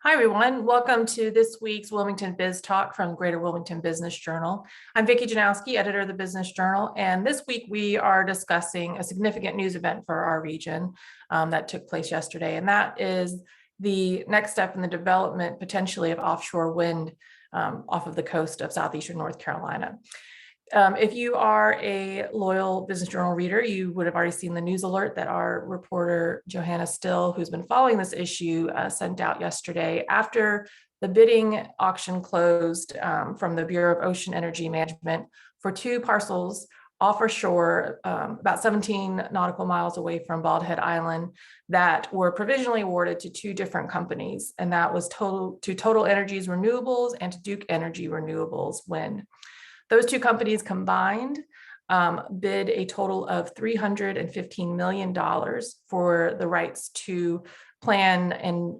Hi, everyone. Welcome to this week's WilmingtonBiz Talk from Greater Wilmington Business Journal. I'm Vicki Janowski, editor of the Business Journal, and this week we are discussing a significant news event for our region that took place yesterday, and that is the next step in the development, potentially, of offshore wind off of the coast of Southeastern North Carolina. If you are a loyal Business Journal reader, you would have already seen the news alert that our reporter, Johanna Still, who's been following this issue, sent out yesterday after the bidding auction closed from the Bureau of Ocean Energy Management for two parcels offshore, about 17 nautical miles away from Bald Head Island, that were provisionally awarded to two different companies. And that was TotalEnergies Renewables and to Duke Energy Renewables Wind. Those two companies combined bid a total of $315 million for the rights to plan and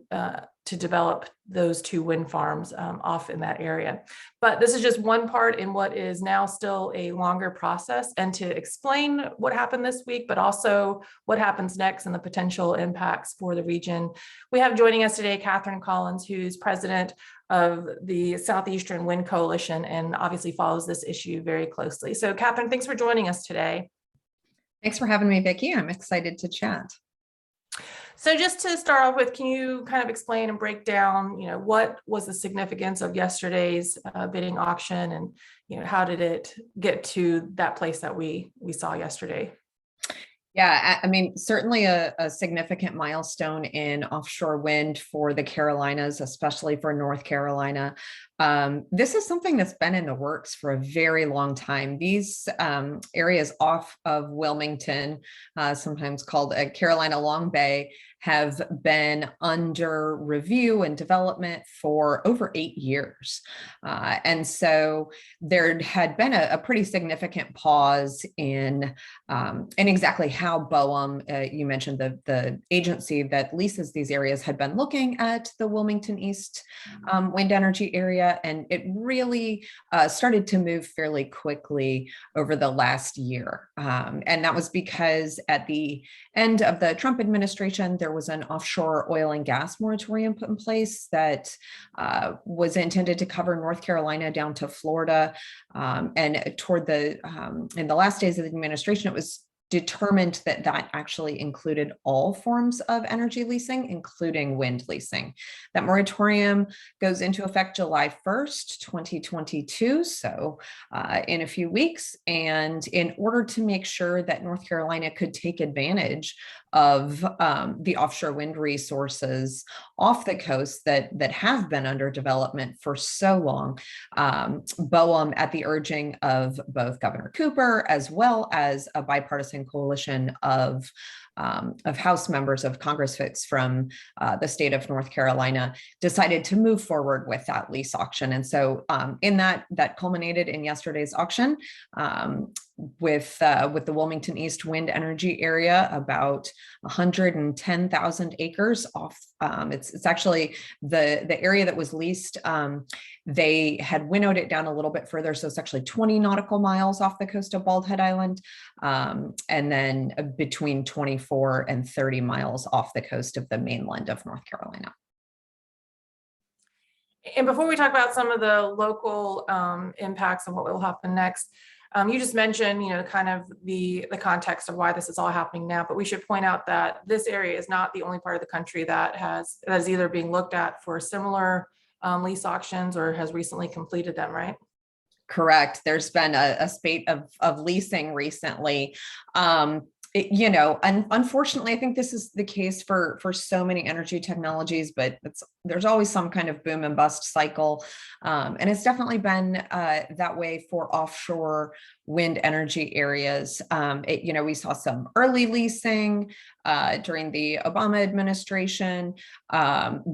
to develop those two wind farms off in that area. But this is just one part in what is now still a longer process. And to explain what happened this week, but also what happens next and the potential impacts for the region, we have joining us today Catherine Collins, who's president of the Southeastern Wind Coalition and obviously follows this issue very closely. So Catherine, thanks for joining us today. Thanks for having me, Vicki. I'm excited to chat. So just to start off with, can you kind of explain and break down, what was the significance of yesterday's bidding auction, and how did it get to that place that we saw yesterday? Yeah, I mean, certainly a significant milestone in offshore wind for the Carolinas, especially for North Carolina. This is something that's been in the works for a very long time. These areas off of Wilmington, sometimes called Carolina Long Bay, have been under review and development for over 8 years. And so there had been a pretty significant pause in exactly how BOEM, you mentioned the agency that leases these areas, had been looking at the Wilmington East wind energy area. And it really started to move fairly quickly over the last year. And that was because at the end of the Trump administration, there was an offshore oil and gas moratorium put in place that was intended to cover North Carolina down to Florida. And toward in the last days of the administration, it was determined that that actually included all forms of energy leasing, including wind leasing. That moratorium goes into effect July 1st, 2022, so in a few weeks. And in order to make sure that North Carolina could take advantage of the offshore wind resources off the coast that have been under development for so long, BOEM, at the urging of both Governor Cooper as well as a bipartisan coalition of House members of Congress from the state of North Carolina, decided to move forward with that lease auction. And so in that culminated in yesterday's auction with the Wilmington East wind energy area, about 110,000 acres off. It's actually the area that was leased. They had winnowed it down a little bit further, so it's actually 20 nautical miles off the coast of Bald Head Island, and then between 24 and 30 miles off the coast of the mainland of North Carolina. And before we talk about some of the local impacts and what will happen next, you just mentioned, kind of the context of why this is all happening now, but we should point out that this area is not the only part of the country that is either being looked at for similar lease auctions or has recently completed them, right? Correct. There's been a spate of leasing recently. Unfortunately, I think this is the case for so many energy technologies, but there's always some kind of boom and bust cycle. And it's definitely been that way for offshore wind energy areas. We saw some early leasing during the Obama administration,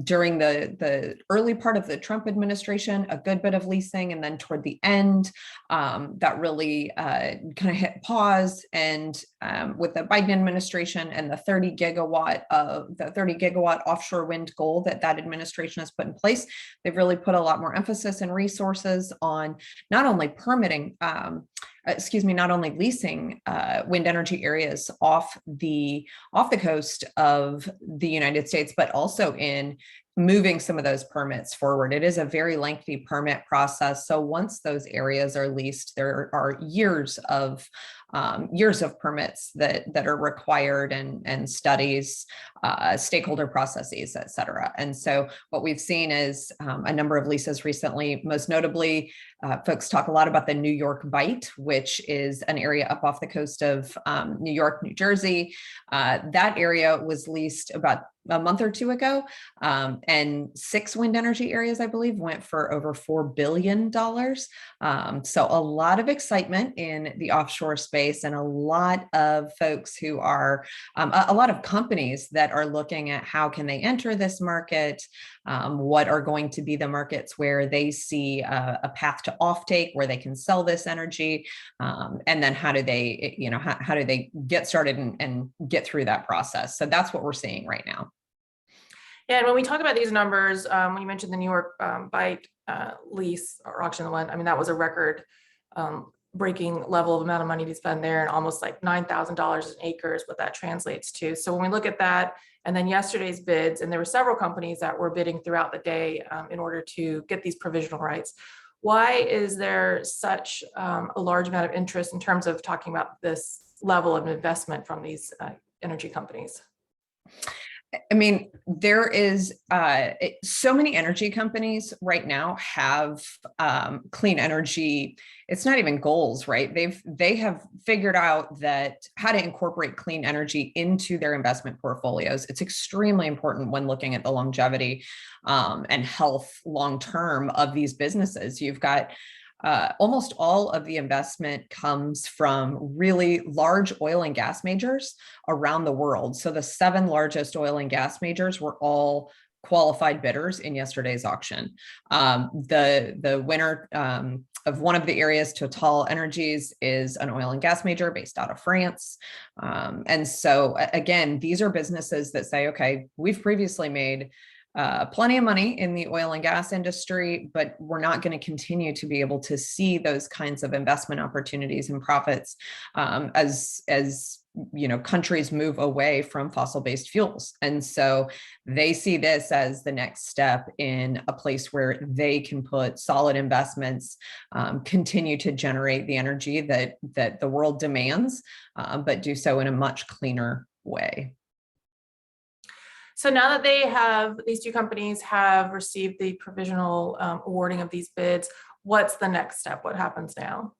during the early part of the Trump administration, a good bit of leasing, and then toward the end, that really kind of hit pause. And with the Biden administration and the 30 gigawatt offshore wind goal that administration has put in place, they've really put a lot more emphasis and resources on not only leasing wind energy areas off the coast of the United States, but also in moving some of those permits forward. It is a very lengthy permit process. So once those areas are leased, there are years of permits that are required, and studies, stakeholder processes, et cetera. And so what we've seen is a number of leases recently. Most notably, folks talk a lot about the New York Bight, which is an area up off the coast of New York, New Jersey. That area was leased about a month or two ago, and 6 wind energy areas, I believe, went for over $4 billion. So a lot of excitement in the offshore space, and a lot of folks who are, a lot of companies that are looking at how can they enter this market, what are going to be the markets where they see a path to offtake, where they can sell this energy, and then how do they, how do they get started and get through that process. So that's what we're seeing right now. Yeah, and when we talk about these numbers, when you mentioned the New York Bight lease or auction one, I mean, that was a record breaking level of amount of money to spend there, and almost like $9,000 an acre is what that translates to. So when we look at that, and then yesterday's bids, and there were several companies that were bidding throughout the day in order to get these provisional rights. Why is there such a large amount of interest in terms of talking about this level of investment from these energy companies? I mean, there is so many energy companies right now have clean energy. It's not even goals, right? They have figured out that how to incorporate clean energy into their investment portfolios. It's extremely important when looking at the longevity and health long term of these businesses. You've got almost all of the investment comes from really large oil and gas majors around the world. So the 7 largest oil and gas majors were all qualified bidders in yesterday's auction. The winner of one of the areas, TotalEnergies, is an oil and gas major based out of France. And so again, these are businesses that say, okay, we've previously made plenty of money in the oil and gas industry, but we're not going to continue to be able to see those kinds of investment opportunities and profits as countries move away from fossil-based fuels. And so they see this as the next step in a place where they can put solid investments, continue to generate the energy that the world demands, but do so in a much cleaner way. So now that these 2 companies have received the provisional awarding of these bids, what's the next step? What happens now?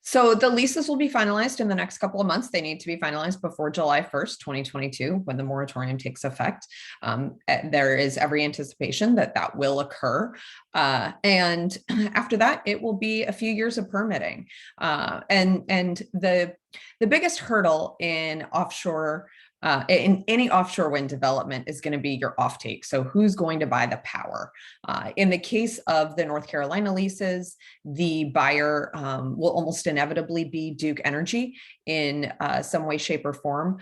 So the leases will be finalized in the next couple of months. They need to be finalized before July 1st, 2022, when the moratorium takes effect. There is every anticipation that will occur. And after that, it will be a few years of permitting. And the biggest hurdle in any offshore wind development is going to be your offtake. So who's going to buy the power? In the case of the North Carolina leases, the buyer will almost inevitably be Duke Energy in some way, shape, or form.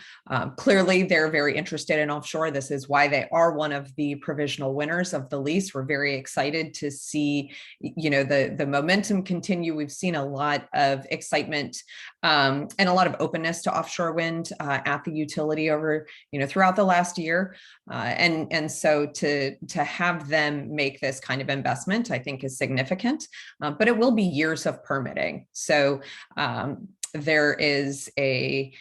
Clearly, they're very interested in offshore. This is why they are one of the provisional winners of the lease. We're very excited to see, the momentum continue. We've seen a lot of excitement and a lot of openness to offshore wind at the utility over, throughout the last year. And so to have them make this kind of investment, I think, is significant, but it will be years of permitting. So there is a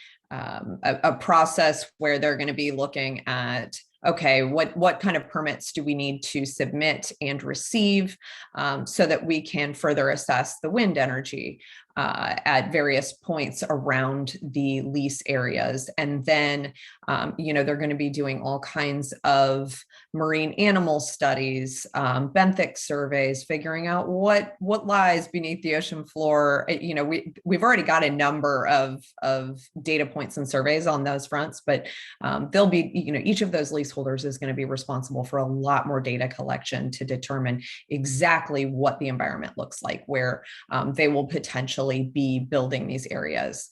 process where they're going to be looking at, okay, what kind of permits do we need to submit and receive so that we can further assess the wind energy at various points around the lease areas. And then, they're going to be doing all kinds of marine animal studies, benthic surveys, figuring out what lies beneath the ocean floor. We've already got a number of data points and surveys on those fronts, but they'll be, each of those leaseholders is going to be responsible for a lot more data collection to determine exactly what the environment looks like, where they will potentially be building these areas.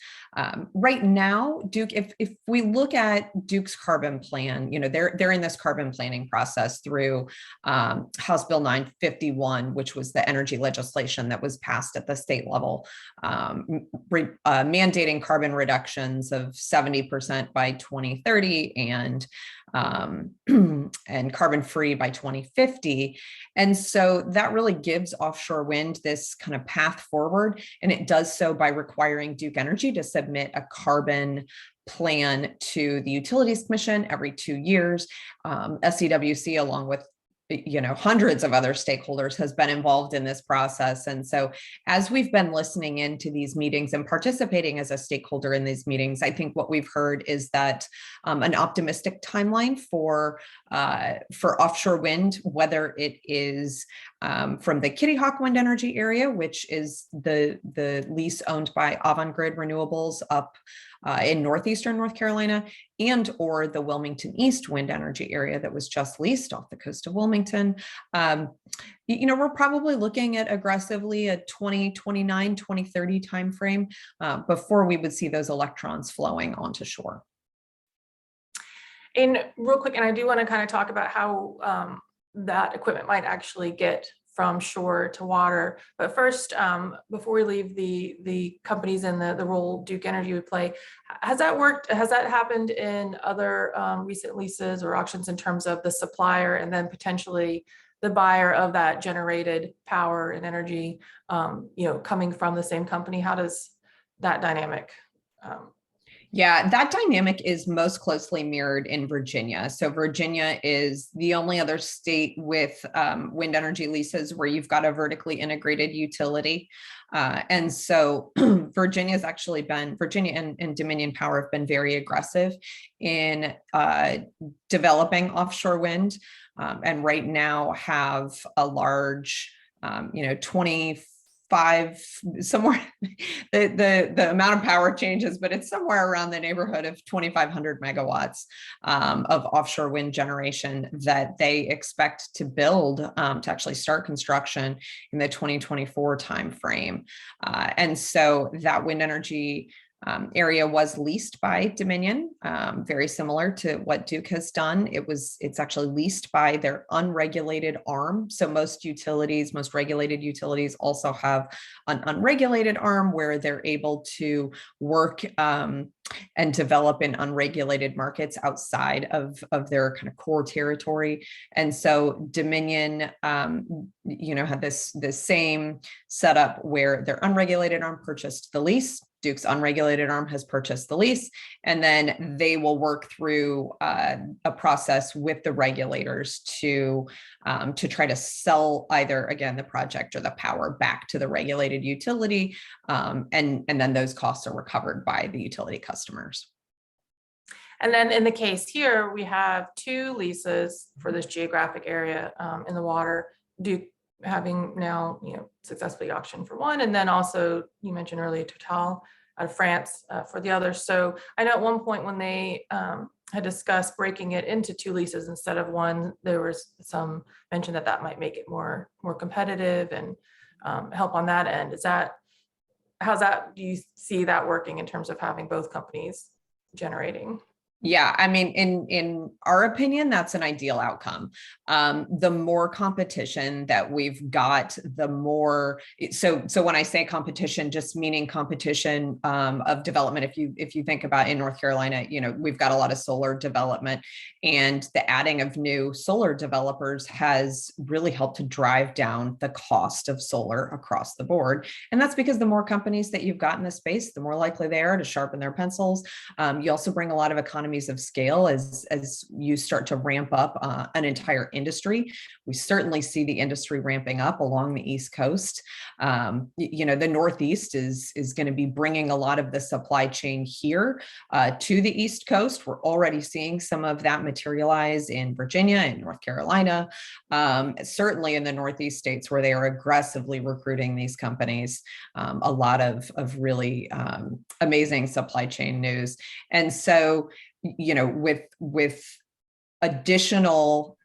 Right now, Duke, if we look at Duke's carbon plan, they're in this carbon planning process through House Bill 951, which was the energy legislation that was passed at the state level, mandating carbon reductions of 70% by 2030 and and carbon free by 2050. And so that really gives offshore wind this kind of path forward. And it does so by requiring Duke Energy to submit a carbon plan to the Utilities Commission every 2 years. SCWC, along with hundreds of other stakeholders, has been involved in this process. And so as we've been listening into these meetings and participating as a stakeholder in these meetings, I think what we've heard is that an optimistic timeline for offshore wind, whether it is from the Kitty Hawk wind energy area, which is the lease owned by Avangrid Renewables up in Northeastern North Carolina, and or the Wilmington East wind energy area that was just leased off the coast of Wilmington. We're probably looking at aggressively a 2029, 2030 timeframe before we would see those electrons flowing onto shore. And real quick, and I do want to kind of talk about how that equipment might actually get from shore to water. But first, before we leave the companies and the role Duke Energy would play, has that worked? Has that happened in other recent leases or auctions in terms of the supplier and then potentially the buyer of that generated power and energy, coming from the same company? How does that dynamic? Yeah, that dynamic is most closely mirrored in Virginia. So Virginia is the only other state with wind energy leases where you've got a vertically integrated utility. And so Virginia and Dominion Power have been very aggressive in developing offshore wind, and right now have a large, 25 somewhere, the amount of power changes, but it's somewhere around the neighborhood of 2,500 megawatts of offshore wind generation that they expect to build to actually start construction in the 2024 timeframe. And so that wind energy area was leased by Dominion, very similar to what Duke has done. It's actually leased by their unregulated arm. So most regulated utilities also have an unregulated arm where they're able to work and develop in unregulated markets outside of their kind of core territory. And so Dominion, had this same setup where their unregulated arm purchased the lease. Duke's unregulated arm has purchased the lease, and then they will work through a process with the regulators to try to sell either, again, the project or the power back to the regulated utility, and then those costs are recovered by the utility customers. And then in the case here, we have 2 leases for this geographic area in the water. Duke having now successfully auctioned for one, and then also you mentioned earlier Total out of France for the other. So I know at one point when they had discussed breaking it into 2 leases instead of one, there was some mention that might make it more competitive and help on that end. Do you see that working in terms of having both companies generating? Yeah, I mean, in our opinion, that's an ideal outcome. The more competition that we've got, the more. So when I say competition, just meaning competition of development. If you think about in North Carolina, we've got a lot of solar development, and the adding of new solar developers has really helped to drive down the cost of solar across the board. And that's because the more companies that you've got in the space, the more likely they are to sharpen their pencils. You also bring a lot of economies of scale as you start to ramp up an entire industry. We certainly see the industry ramping up along the East Coast. The Northeast is going to be bringing a lot of the supply chain here to the East Coast. We're already seeing some of that materialize in Virginia and North Carolina, certainly in the Northeast states where they are aggressively recruiting these companies. A lot of really amazing supply chain news. And so with additional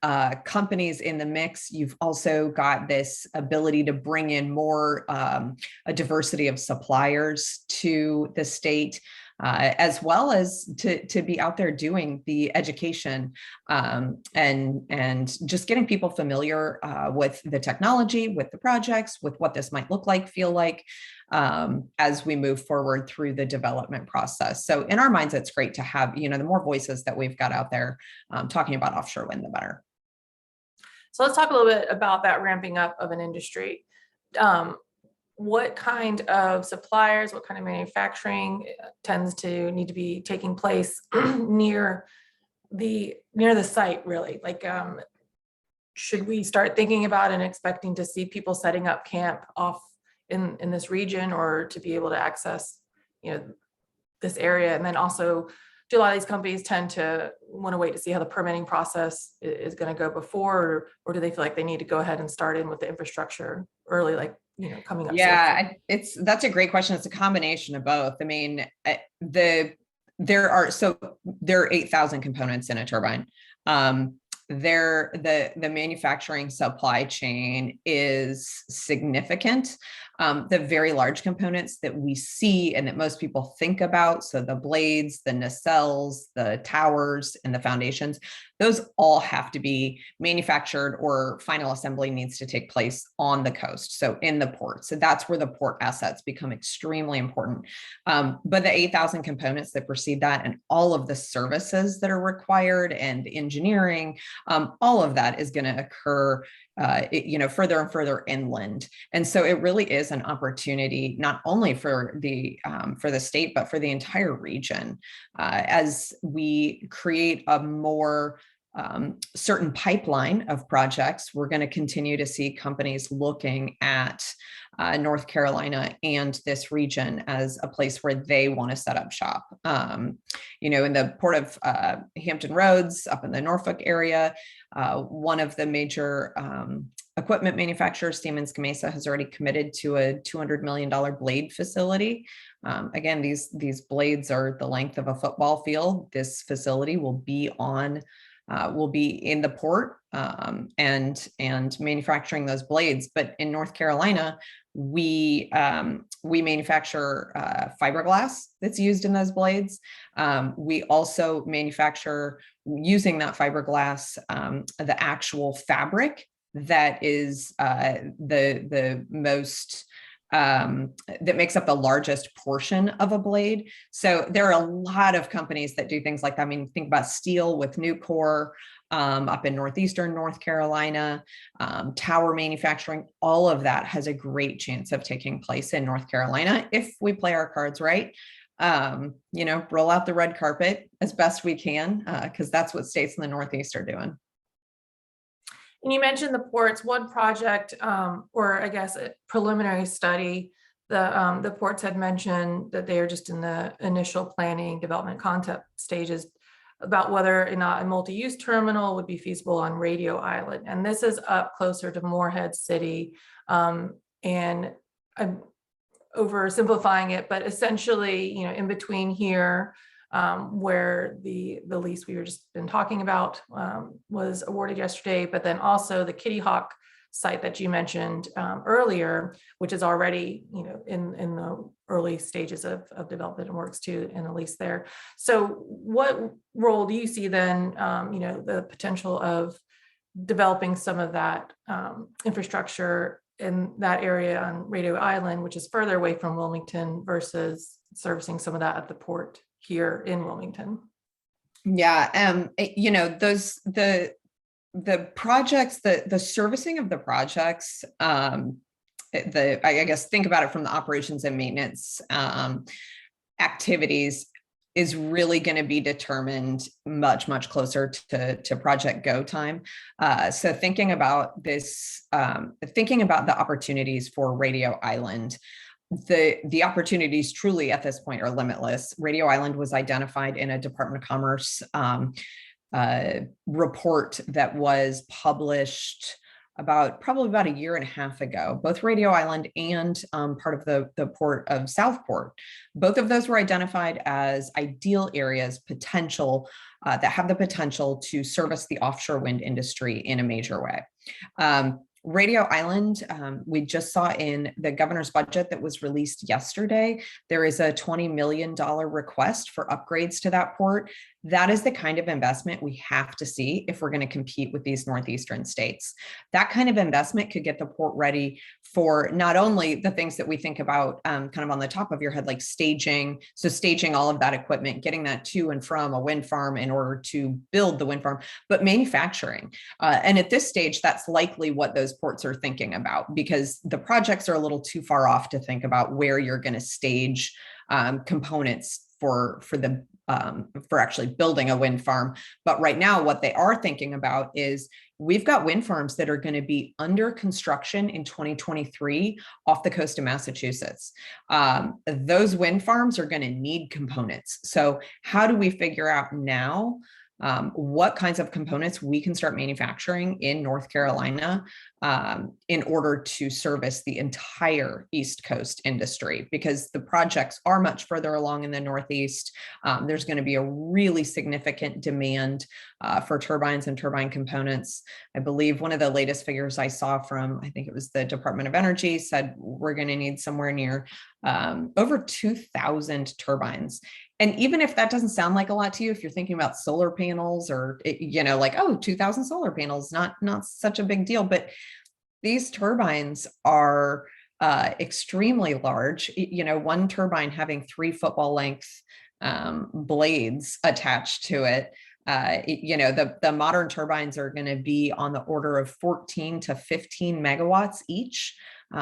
companies in the mix, you've also got this ability to bring in more a diversity of suppliers to the state. as well as to be out there doing the education and just getting people familiar with the technology, with the projects, with what this might look like, feel like, as we move forward through the development process. So in our minds, it's great to have, the more voices that we've got out there talking about offshore wind, the better. So let's talk a little bit about that ramping up of an industry. What kind of suppliers, what kind of manufacturing tends to need to be taking place near the site, really? Like, should we start thinking about and expecting to see people setting up camp off in this region, or to be able to access, this area? And then also, do a lot of these companies tend to want to wait to see how the permitting process is going to go before, or do they feel like they need to go ahead and start in with the infrastructure early, like, coming up? Yeah, that's a great question. It's a combination of both. I mean, there are 8,000 components in a turbine. The manufacturing supply chain is significant. The very large components that we see and that most people think about, so the blades, the nacelles, the towers, and the foundations, those all have to be manufactured, or final assembly needs to take place on the coast, so in the port. So that's where the port assets become extremely important. But the 8,000 components that precede that, and all of the services that are required, and engineering, all of that is going to occur further and further inland. And so it really is an opportunity, not only for the state, but for the entire region, as we create a more certain pipeline of projects. We're going to continue to see companies looking at North Carolina and this region as a place where they want to set up shop. In the port of Hampton Roads, up in the Norfolk area, one of the major equipment manufacturers, Siemens Gamesa, has already committed to a $200 million blade facility. Again, these blades are the length of a football field. This facility will be in the port and manufacturing those blades. But in North Carolina, we manufacture fiberglass that's used in those blades. We also manufacture, using that fiberglass, the actual fabric that is the most that makes up the largest portion of a blade. So there are a lot of companies that do things like that. I mean, think about steel with Nucor up in Northeastern North Carolina, tower manufacturing, all of that has a great chance of taking place in North Carolina if we play our cards right. Roll out the red carpet as best we can, because that's what states in the Northeast are doing. And you mentioned the ports. One project, or I guess a preliminary study, the ports had mentioned that they are just in the initial planning development concept stages about whether or not a multi-use terminal would be feasible on Radio Island. And this is up closer to Morehead City. And I'm oversimplifying it, but essentially, in between here, where the lease we were just been talking about was awarded yesterday, but then also the Kitty Hawk site that you mentioned earlier, which is already in the early stages of development and works too in the lease there. So what role do you see then, the potential of developing some of that infrastructure in that area on Radio Island, which is further away from Wilmington, versus servicing some of that at the port here in Wilmington? Yeah, the projects, the servicing of the projects, I guess think about it from the operations and maintenance activities, is really going to be determined much, much closer to project go time. So thinking about this, thinking about the opportunities for Radio Island, the opportunities truly at this point are limitless. Radio Island was identified in a Department of Commerce report that was published probably about a year and a half ago. Both Radio Island and part of the port of Southport, both of those were identified as ideal areas that have the potential to service the offshore wind industry in a major way. Radio Island, we just saw in the governor's budget that was released yesterday, there is a $20 million request for upgrades to that port. That is the kind of investment we have to see if we're going to compete with these northeastern states. That kind of investment could get the port ready for not only the things that we think about kind of on the top of your head, like staging. So staging all of that equipment, getting that to and from a wind farm in order to build the wind farm, but manufacturing. And at this stage, that's likely what those ports are thinking about, because the projects are a little too far off to think about where you're going to stage components for actually building a wind farm. But right now, what they are thinking about is we've got wind farms that are going to be under construction in 2023 off the coast of Massachusetts. Those wind farms are going to need components. So how do we figure out now what kinds of components we can start manufacturing in North Carolina in order to service the entire East Coast industry? Because the projects are much further along in the Northeast. There's going to be a really significant demand for turbines and turbine components. I believe one of the latest figures I saw from, I think it was the Department of Energy, said we're going to need somewhere near over 2,000 turbines. And even if that doesn't sound like a lot to you, if you're thinking about solar panels or, like, oh, 2,000 solar panels, not such a big deal. But these turbines are extremely large. One turbine having 3 football length blades attached to it. The modern turbines are going to be on the order of 14 to 15 megawatts each.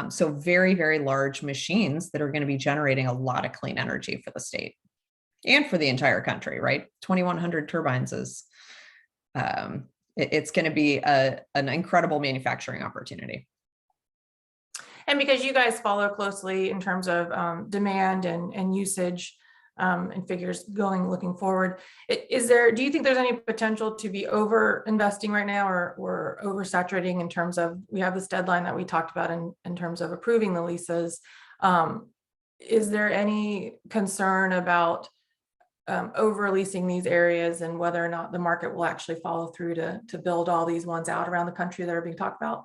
So very, very large machines that are going to be generating a lot of clean energy for the state and for the entire country, right? 2,100 turbines is, it's going to be an incredible manufacturing opportunity. And because you guys follow closely in terms of demand and usage and figures looking forward, do you think there's any potential to be over investing right now or oversaturating in terms of, we have this deadline that we talked about in terms of approving the leases? Is there any concern about over leasing these areas and whether or not the market will actually follow through to build all these ones out around the country that are being talked about?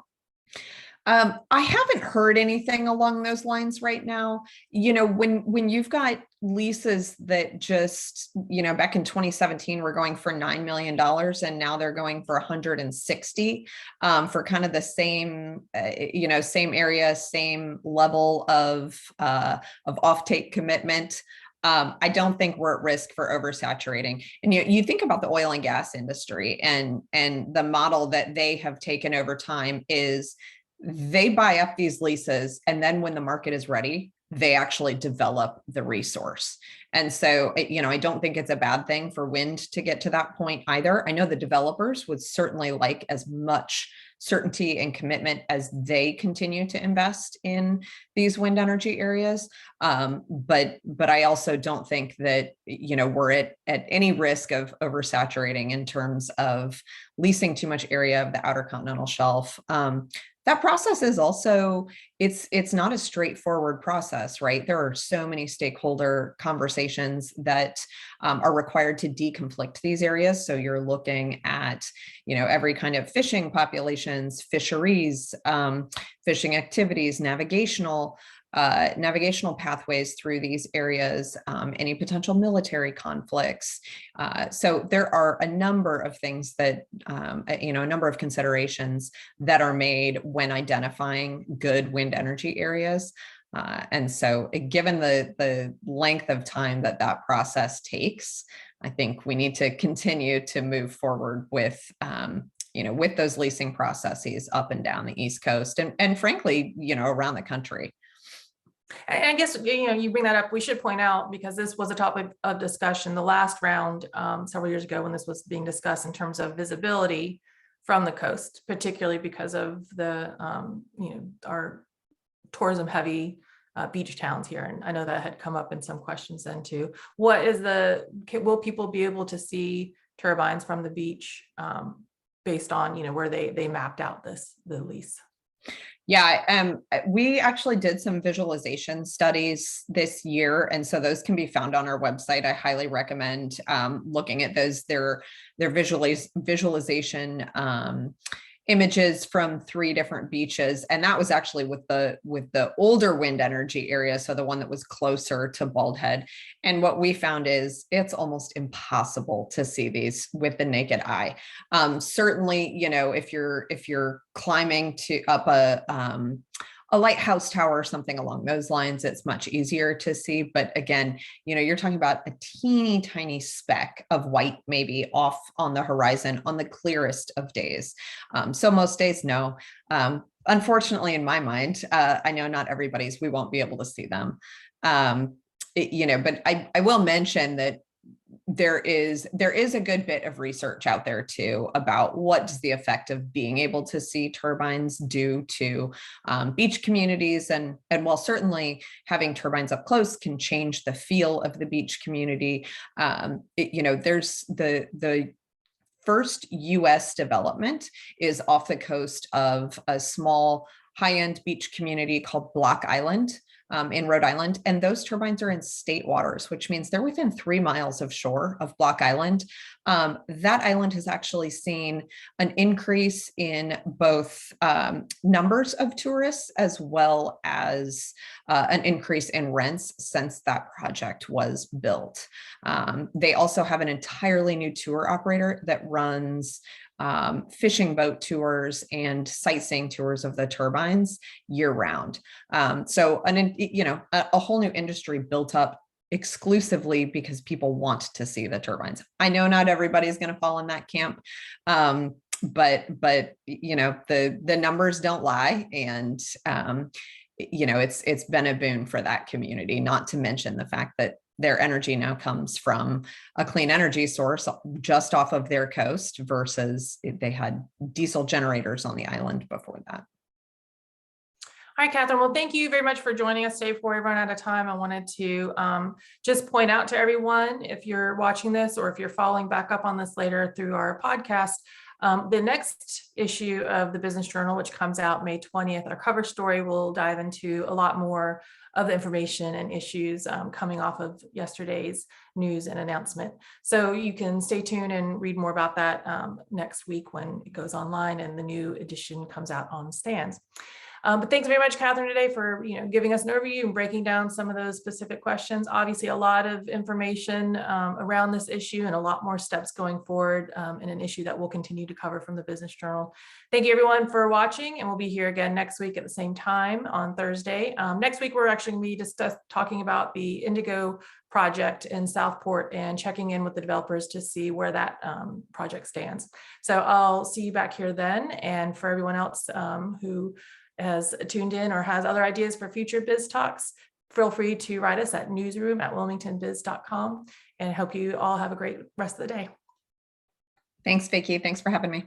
I haven't heard anything along those lines right now. When you've got leases that just, back in 2017 were going for $9 million and now they're going for 160 for kind of the same, same area, same level of offtake commitment. I don't think we're at risk for oversaturating. And you think about the oil and gas industry and the model that they have taken over time is they buy up these leases, and then when the market is ready, they actually develop the resource. And so, I don't think it's a bad thing for wind to get to that point either. I know the developers would certainly like as much certainty and commitment as they continue to invest in these wind energy areas. But I also don't think that, we're at any risk of oversaturating in terms of leasing too much area of the outer continental shelf. That process is also, it's not a straightforward process, right? There are so many stakeholder conversations that are required to deconflict these areas. So you're looking at, every kind of fishing populations, fisheries, fishing activities, navigational pathways through these areas, any potential military conflicts. So there are a number of things that, a number of considerations that are made when identifying good wind energy areas. And so given the length of time that process takes, I think we need to continue to move forward with with those leasing processes up and down the East Coast and frankly, around the country. I guess, you bring that up, we should point out, because this was a topic of discussion, the last round several years ago when this was being discussed in terms of visibility from the coast, particularly because of the, our tourism heavy beach towns here. And I know that had come up in some questions then too. Will people be able to see turbines from the beach based on, where they mapped out the lease? Yeah, we actually did some visualization studies this year, and so those can be found on our website. I highly recommend looking at those. Their visualization images from 3 different beaches, and that was actually with the older wind energy area, so the one that was closer to Bald Head. And what we found is it's almost impossible to see these with the naked eye. Certainly, you know, if you're climbing up a lighthouse tower or something along those lines, it's much easier to see. But again, you know, you're talking about a teeny tiny speck of white maybe off on the horizon on the clearest of days. So most days, no. Unfortunately, in my mind, I know not everybody's, we won't be able to see them. You know, but I will mention that there is a good bit of research out there too about what does the effect of being able to see turbines do to beach communities, and while certainly having turbines up close can change the feel of the beach community, you know, there's the first US development is off the coast of a small high-end beach community called Block Island in Rhode Island. And those turbines are in state waters, which means they're within 3 miles of shore of Block Island. That island has actually seen an increase in both numbers of tourists as well as an increase in rents since that project was built. They also have an entirely new tour operator that runs fishing boat tours and sightseeing tours of the turbines year round. So you know, a whole new industry built up exclusively because people want to see the turbines. I know not everybody's going to fall in that camp, but you know, the numbers don't lie, and you know, it's been a boon for that community. Not to mention the fact that their energy now comes from a clean energy source just off of their coast versus they had diesel generators on the island before that. All right, Catherine. Well, thank you very much for joining us today. Before we run out of time, I wanted to just point out to everyone, if you're watching this or if you're following back up on this later through our podcast, the next issue of the Business Journal, which comes out May 20th, our cover story will dive into a lot more of the information and issues coming off of yesterday's news and announcement. So you can stay tuned and read more about that next week when it goes online and the new edition comes out on stands. But thanks very much, Catherine, today for giving us an overview and breaking down some of those specific questions. Obviously, a lot of information around this issue and a lot more steps going forward in an issue that we'll continue to cover from the Business Journal. Thank you, everyone, for watching, and we'll be here again next week at the same time on Thursday. Next week, we're actually going to be talking about the Indigo project in Southport and checking in with the developers to see where that project stands. So I'll see you back here then. And for everyone else who has tuned in or has other ideas for future biz talks, feel free to write us at newsroom@wilmingtonbiz.com, and I hope you all have a great rest of the day. Thanks, Vicki. Thanks for having me.